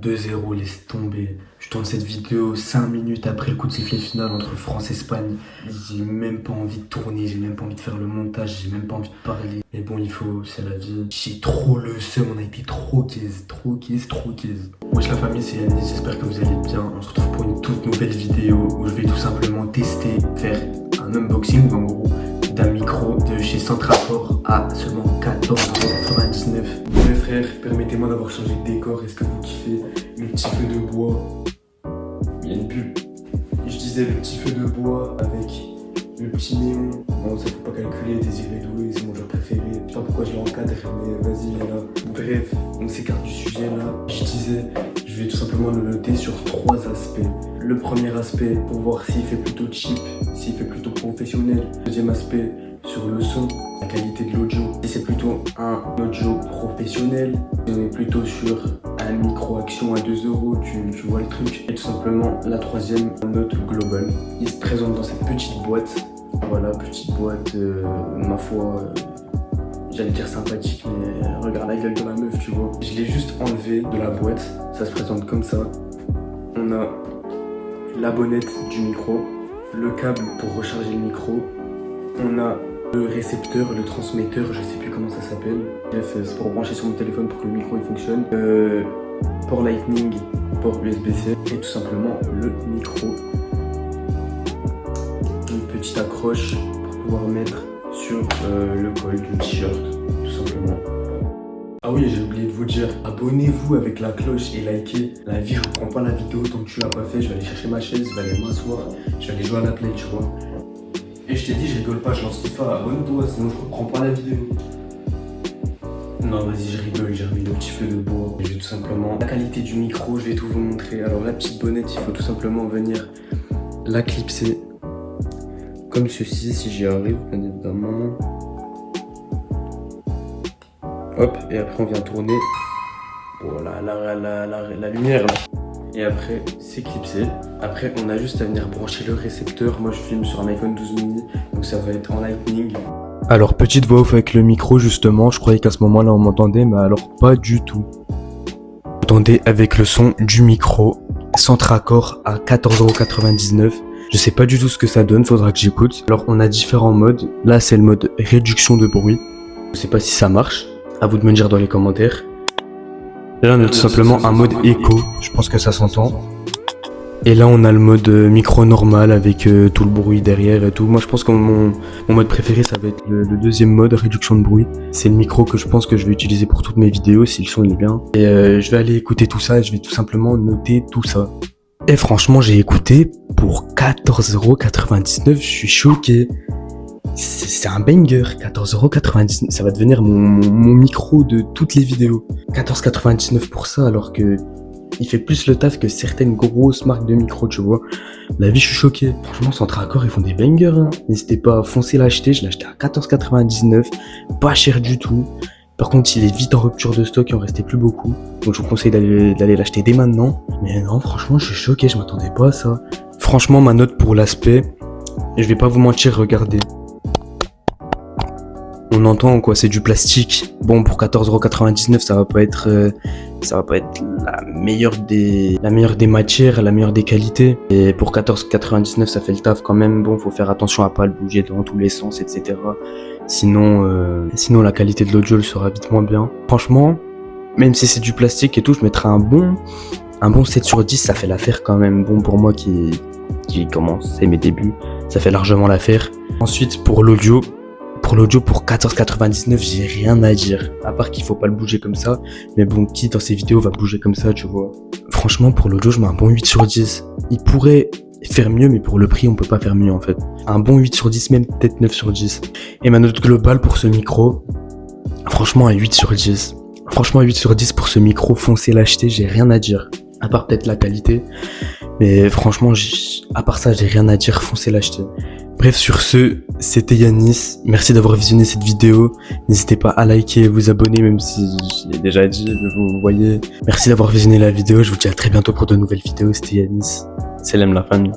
2-0, laisse tomber. Je tourne cette vidéo 5 minutes après le coup de sifflet final entre France et Espagne. J'ai même pas envie de tourner, j'ai même pas envie de faire le montage, j'ai même pas envie de parler. Mais bon, il faut, c'est la vie. J'ai trop le seum, on a été trop gaze. Wesh la famille, c'est Yannis, j'espère que vous allez bien. On se retrouve pour une toute nouvelle vidéo où je vais tout simplement tester, faire un unboxing en gros d'un micro de chez Centracor à seulement 14,99 €. Mes frères, permettez-moi d'avoir changé de décor. Est-ce que vous kiffez le petit feu de bois? Il y a une pub. Je disais le petit feu de bois avec le petit néon. Bon, ça faut pas calculer, Désiré Doué, c'est mon jeu préféré. Je sais pas pourquoi je l'encadre, mais vas-y, il est là. Bref, on s'écarte du sujet là. Je disais, je vais tout simplement le noter sur 3 aspects. Le premier aspect, pour voir s'il fait plutôt cheap, s'il fait plutôt professionnel. Deuxième aspect, sur le son, la qualité de l'audio. Si c'est plutôt un audio professionnel, si on est plutôt sur un micro action à 2 €, tu vois le truc. Et tout simplement, la troisième note globale. Il se présente dans cette petite boîte. Voilà, petite boîte, ma foi, j'allais dire sympathique, mais regarde la gueule de la meuf, tu vois. Je l'ai juste enlevé de la boîte, ça se présente comme ça. On a la bonnette du micro, le câble pour recharger le micro, on a le récepteur, le transmetteur, je sais plus comment ça s'appelle. Bref, c'est pour brancher sur mon téléphone pour que le micro il fonctionne. Port Lightning, port USB-C et tout simplement le micro. Une petite accroche pour pouvoir mettre sur le col du t-shirt, tout simplement. Ah oui, j'ai oublié de vous dire, abonnez-vous avec la cloche et likez. La vie, je reprends pas la vidéo tant que tu l'as pas fait. Je vais aller chercher ma chaise, je vais aller m'asseoir, je vais aller jouer à la play, tu vois. Et je t'ai dit, je rigole pas, je lance FIFA, abonne-toi, sinon je reprends pas la vidéo. Non, vas-y, je rigole, j'ai remis le petit feu de bois. Je vais tout simplement, la qualité du micro, je vais tout vous montrer. Alors la petite bonnette, il faut tout simplement venir la clipser comme ceci, si j'y arrive, bien évidemment. Hop, et après on vient tourner. Voilà, la lumière là. Et après, c'est clipsé. Après, on a juste à venir brancher le récepteur. Moi, je filme sur un iPhone 12 mini, donc ça va être en Lightning. Alors, petite voix off avec le micro, justement. Je croyais qu'à ce moment-là, on m'entendait, mais alors pas du tout. Vous entendez avec le son du micro, Centracor à 14,99 €. Je sais pas du tout ce que ça donne, faudra que j'écoute. Alors, on a différents modes. Là, c'est le mode réduction de bruit. Je sais pas si ça marche. À vous de me dire dans les commentaires. Là, on a tout simplement un mode écho. Je pense que ça s'entend. Et là, on a le mode micro normal avec tout le bruit derrière et tout. Moi, je pense que mon mode préféré, ça va être le deuxième mode, réduction de bruit. C'est le micro que je pense que je vais utiliser pour toutes mes vidéos, si le son est bien. Et je vais aller écouter tout ça et je vais tout simplement noter tout ça. Et franchement, j'ai écouté pour 14,99 €. Je suis choqué. C'est un banger, 14,99 €. Ça va devenir mon micro de toutes les vidéos. 14,99 € pour ça, alors que il fait plus le taf que certaines grosses marques de micros, tu vois. La vie, je suis choqué. Franchement, Centracor, ils font des bangers. Hein. N'hésitez pas à foncer l'acheter. Je l'ai acheté à 14,99 €. Pas cher du tout. Par contre, il est vite en rupture de stock, il en restait plus beaucoup. Donc, je vous conseille d'aller l'acheter dès maintenant. Mais non, franchement, je suis choqué. Je m'attendais pas à ça. Franchement, ma note pour l'aspect, je vais pas vous mentir, regardez. On entend quoi, c'est du plastique. Bon, pour 14,99 €, ça va pas être la meilleure des matières, la meilleure des qualités. Et pour 14,99 €, ça fait le taf quand même. Bon, faut faire attention à pas le bouger dans tous les sens, etc. Sinon la qualité de l'audio sera vite moins bien. Franchement, même si c'est du plastique et tout, je mettrai un bon 7 sur 10. Ça fait l'affaire quand même. Bon, pour moi qui commence, c'est mes débuts, ça fait largement l'affaire. Ensuite, pour l'audio, pour 14,99 €, j'ai rien à dire. À part qu'il faut pas le bouger comme ça. Mais bon, qui dans ces vidéos va bouger comme ça, tu vois. Franchement, pour l'audio, je mets un bon 8 sur 10. Il pourrait faire mieux, mais pour le prix, on peut pas faire mieux en fait. Un bon 8 sur 10, même peut-être 9 sur 10. Et ma note globale pour ce micro, franchement, un 8 sur 10. Franchement, 8 sur 10 pour ce micro, foncez l'acheter, j'ai rien à dire. À part peut-être la qualité. Mais franchement, à part ça, j'ai rien à dire, foncez l'acheter. Bref, sur ce, c'était Yannis. Merci d'avoir visionné cette vidéo. N'hésitez pas à liker et vous abonner, même si je l'ai déjà dit, vous voyez. Merci d'avoir visionné la vidéo. Je vous dis à très bientôt pour de nouvelles vidéos. C'était Yannis. Salam la famille.